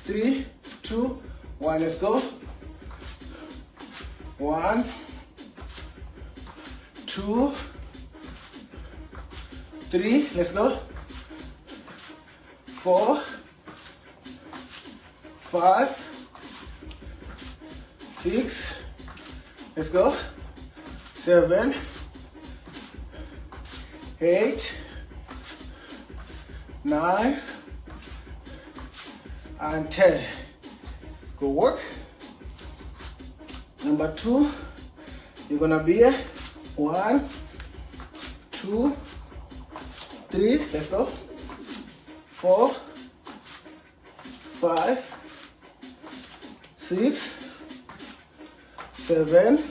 3, 2, 1, let's go. 1, 2, 3, let's go. 4, 5, 6, let's go. 7, 8, 9, and 10. Good work. Number 2, you're gonna be 1, 2, 3, let's go. 4, 5, 6, 7,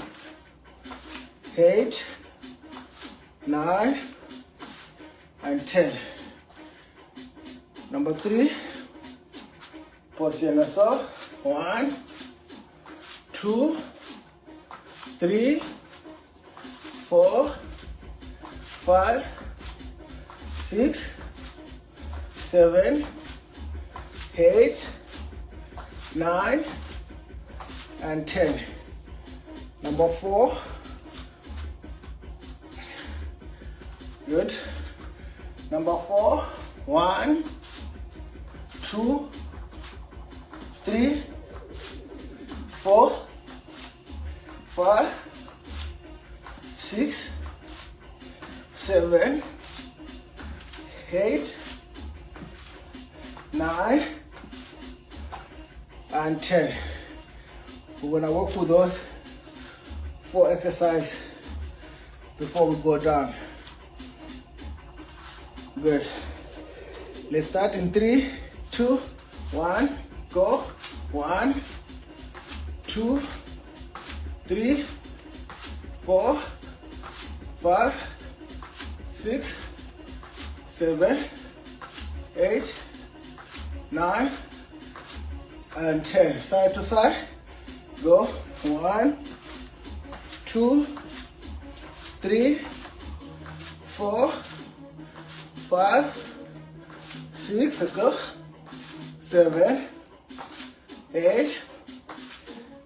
8, 9, and 10. Number 3, position yourself. 1, 2, 3, 4, 5, 6, 7, 8, 9, and 10. Number 4. Good. Number 4. 1, 2, 3, 4, 5, 6, 7, 8, 9, and 10. We're gonna work with those 4 exercises before we go down. Good. Let's start in 3, 2, 1, go. 1, 2, 3, 4, 5, 6, 7, 8, 9, and 10. Side to side. Go. 1, 2, 3, 4, 5, 6, let's go. 7, 8,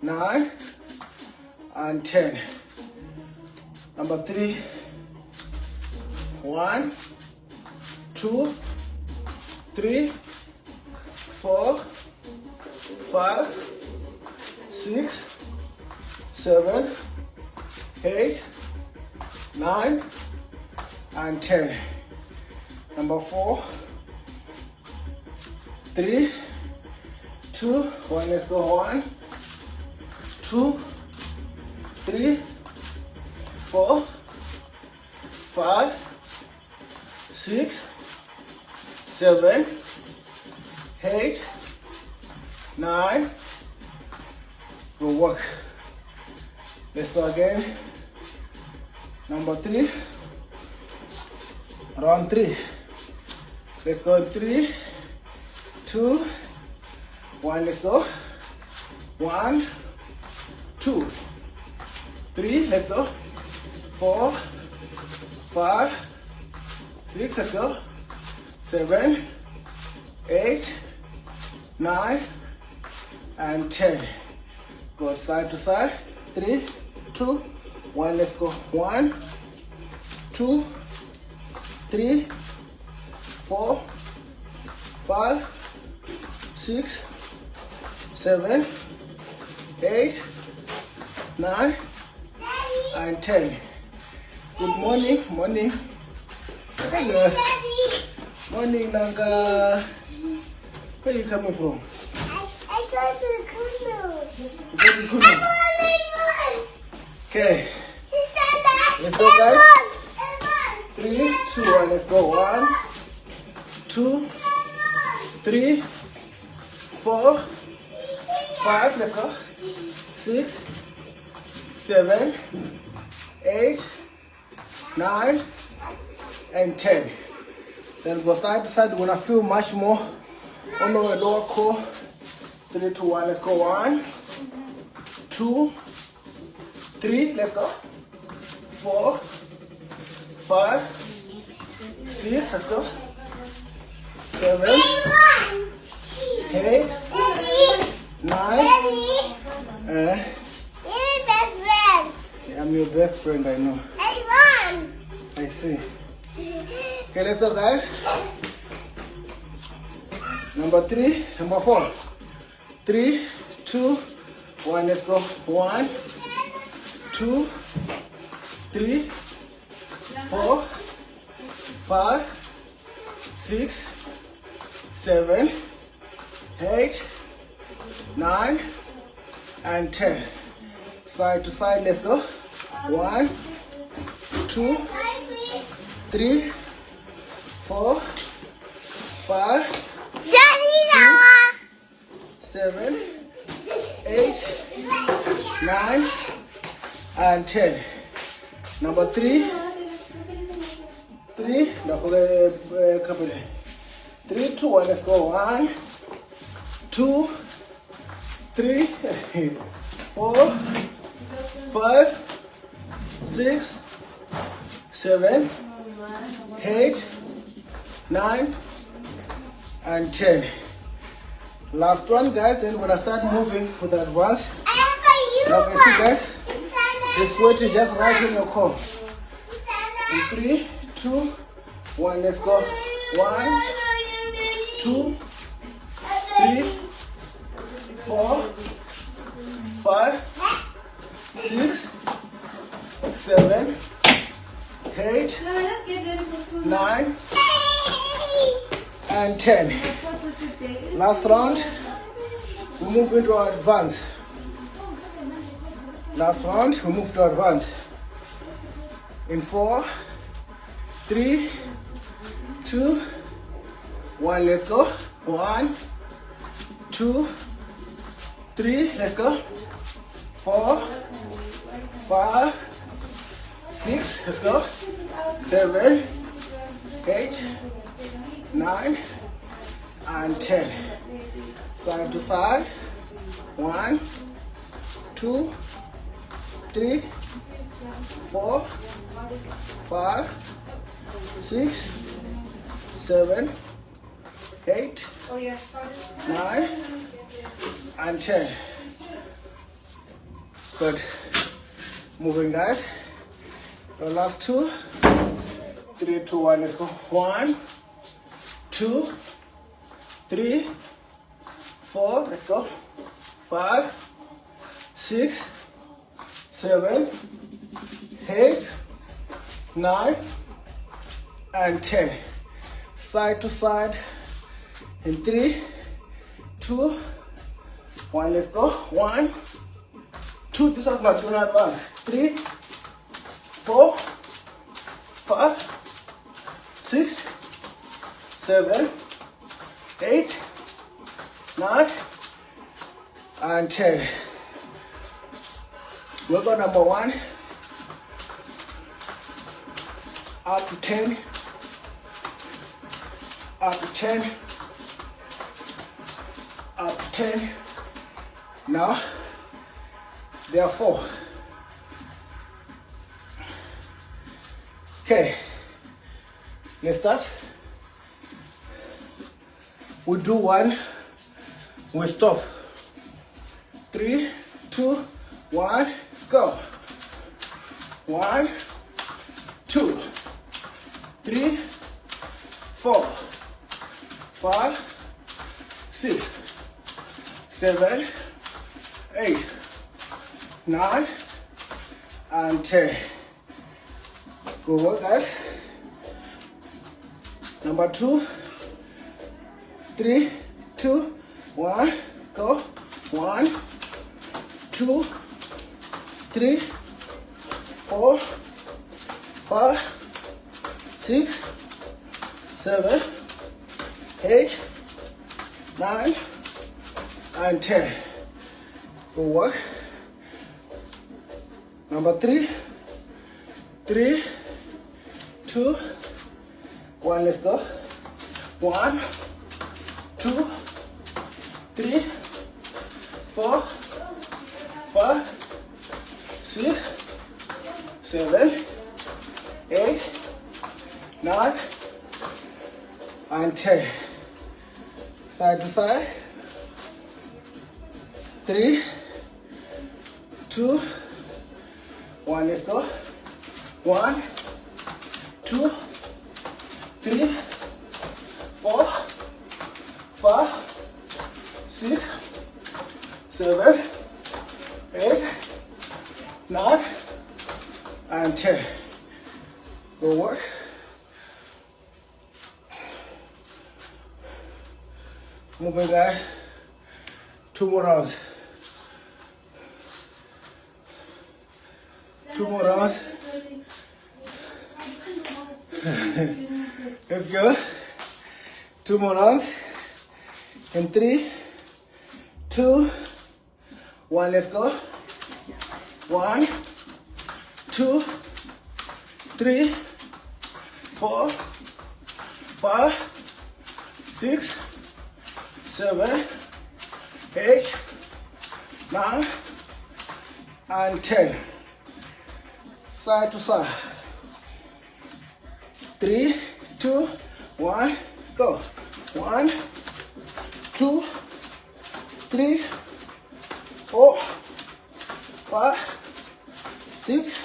9, and 10. Number 3. 1, 2, 3, 4, 5, 6, 7, 8, 9, and 10. Number 4. 3, 2, 1, let's go. 1, 2, 3, 4, 5, 6, 7, 8, 9. Good work. Let's go again. Number 3. Round 3. Let's go. 3, 2, 1, let's go. 1, 2, 3, let's go. 4, 5, 6, let's go. 7, 8, 9, and 10. Go side to side. 3, 2, 1, let's go. 1, 2, 3, 4, 5, 6, 7, 8, 9, and 10. Good morning. Morning. Hello. Morning, Nanga. Where are you coming from? I go to Kuno. You go to Kuno? Okay. She said that. Let's go, guys. 3, 2, 1, let's go. 1, 2, 3, 4, 5, let's go. 6, 7, 8, 9, and 10. Then go side to side. We're gonna feel much more on our lower core. 3, 2, 1, let's go. 1, 2, 3, let's go. 4, 5, 6, let's go. 7, 8, 9. Daddy, Uh, you're my best friend. I'm your best friend, I know. I won. I see. Okay, let's go, guys. Number 3, number 4. 3, 2, 1. Let's go. 1, 2, 3, 4, 5, 6, 7, 8, 9, and 10. Side to side, let's go. 1, 2, 3, 4, 5, 7, 8, 9, and 10. Number 3. Don't forget couple. 3, 2, 1. Let's go. 1, 2, 3, 4, 5, 6, 7, 8, 9, and 10. Last one, guys. Then we're gonna start moving with advance. Now, you see, guys, this weight is just right in your core. In 3, 2, 1. Let's go. 1, 2, 3, 4, 5, 6, 7, 8, 9, and 10. Last round, we move into our advance. Last round, we move to advance. In 4, 3, 2, 1. Let's go. 1, 2, 3. Let's go. 4, 5, 6. Let's go. 7, 8, 9, and 10. Side to side. 1, 2, 3, 4, 5, 6, 7, 8, 9, and 10. Good. Moving, guys. The last 2. 3, 2, 1. Let's go. 1, 2, 3, 4. Let's go. 5, 6, 7, 8, 9, and 10. Side to side. In 3, 2, 1. Let's go. 1, 2. This is not doing advance. 3, 4, 5, 6, 7, 8, 9, and 10. We'll go number 1 up to 10, up to 10, up to 10. Now there are 4. Okay, let's start. We do 1, we stop. 3, 2, 1, go. 1, 2, 3, 4, 5, 6, 7, 8, 9, and 10. Good work, guys. Number 2, 3, 2, 1, go. 1, 2, 3, 4, 5, 6, 7, 8, 9, and 10. Good work. Number 3, 3, 2, 1. Let's go. 1, 2, 3, 4, 5, 6, 7, 8, 9, and 10. Side to side. 3, 2, 1. Let's go. 1, 2, 3, 4, 5, 6, 7, 8, 9, and 10. Go work. Moving guys. 2 more rounds. 2 more rounds. Let's go. 2 more rounds. In 3, 2, 1. Let's go. 1, 2, 3, 4, 5, 6, 7, 8, 9, and 10. Side to side. 3, 2, 1, go. 1, 2, 3, 4, 5, 6,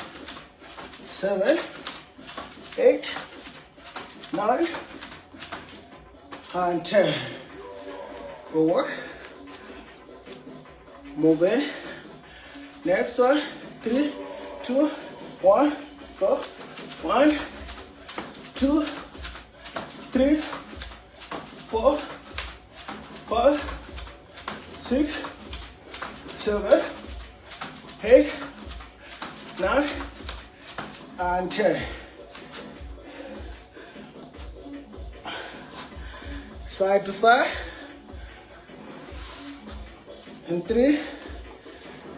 7, 8, 9, and 10. Go work. Move in. Next one. 3, 2, 1. Go. 1, 2, 3, 4, 5, 6, 7, 8, 9, and 10. Side to side. In 3,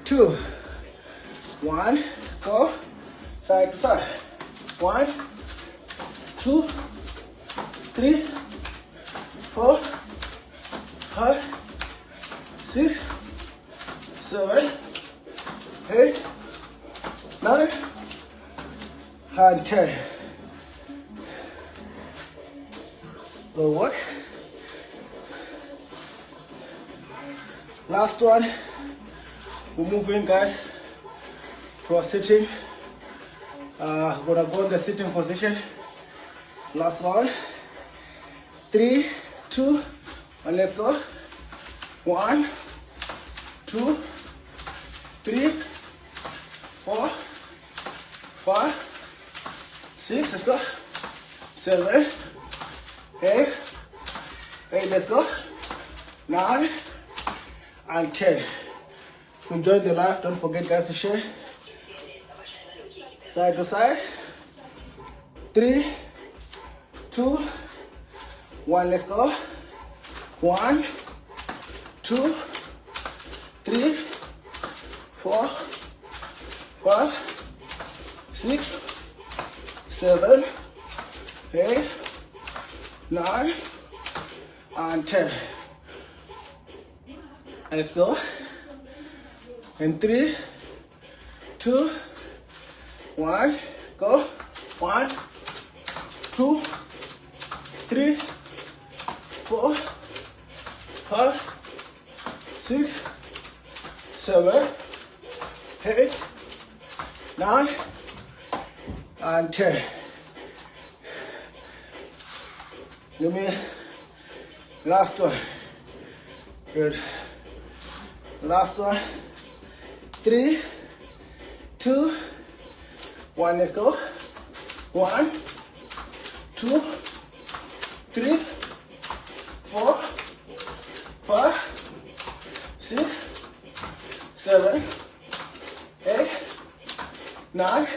2, 1, go. Side to side. 1, 2, 3, 4, 5, 6, 7, 8, 9, and 10. Go work. Last one. We move in, guys, to a sitting. Gonna go in the sitting position. Last one. 3, 2, and let's go. 1, 2, 3, 4, 5, 6. Let's go. 7, 8. Let's go. 9 and 10. If you enjoyed the live, don't forget, guys, to share. Side to side. 3, 2, 1. Let's go. 1, 2, 3, 4, 5, 6, 7, 8, 9, and 10. Let's go. In 3, 2, 1, go. 1, 2, 3, 4, 5, 6, 7, 8, 9, and 10. Give me last one. Good. Last one. 3, 2, 1. Let's go. 1, 2, 3, 4, 5, 6, 7, 8, 9,